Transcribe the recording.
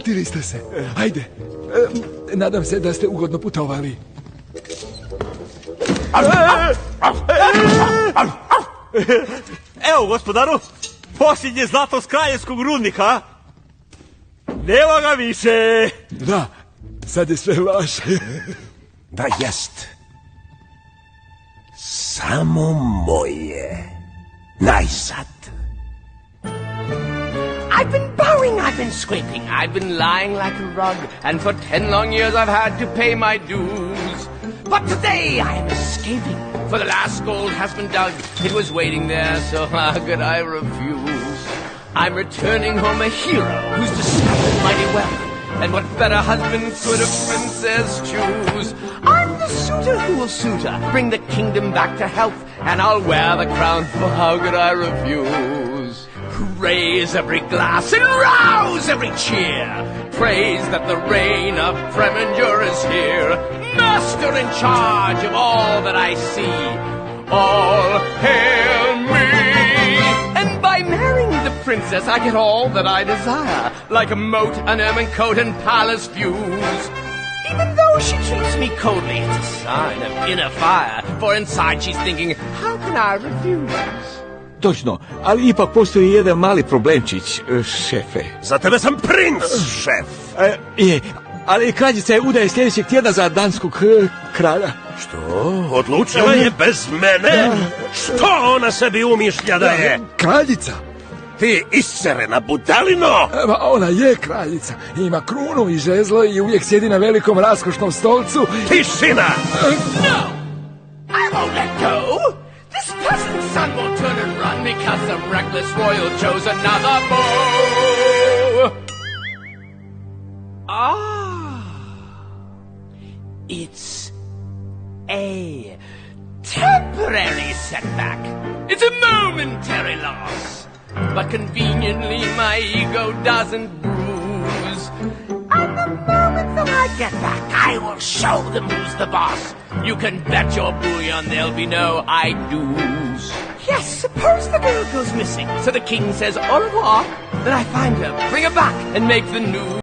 Vratili ste se. Ajde. Nadam se da ste ugodno putovali. Evo, gospodaru, posljednje zlato s kraljevskog rudnika. Nema ga više. Da, sad je sve vaše. Da jest. Samo moje. Najsad. I've been bowing, I've been scraping, I've been lying like a rug, and for 10 long years I've had to pay my dues. But today I'm escaping, for the last gold has been dug. It was waiting there, so how could I refuse? I'm returning home a hero who's discovered mighty wealth, and what better husband could a princess choose? I'm the suitor who will suit her, bring the kingdom back to health, and I'll wear the crown, for how could I refuse? Raise every glass and rouse every cheer. Praise that the reign of Preminger is here. Master in charge of all that I see. All hail me. And by marrying the princess, I get all that I desire. Like a moat, an ermine coat, and palace views. Even though she treats me coldly, it's a sign of inner fire. For inside she's thinking, how can I refuse? Točno, ali ipak postoji jedan mali problemčić, šefe. Za tebe sam princ, šef. Ali kraljica je udaje sljedećeg tjedna za danskog kralja. Što? Odlučila je bez mene? Što ona sebi umišlja da je? Kraljica. Ti iscerena budalino! Ona je kraljica. Ima krunu i žezlo i uvijek sjedi na velikom raskošnom stolcu. Tišina! No! I won't let go! This peasant's son will turn and run because the reckless royal chose another beau. It's a temporary setback. It's a momentary loss. But conveniently my ego doesn't bruise. And the moment that I get back, I will show them who's the boss. You can bet your bullion there'll be no I-do's. Yes, suppose the girl goes missing, so the king says au revoir. Then I find her, bring her back, and make the news.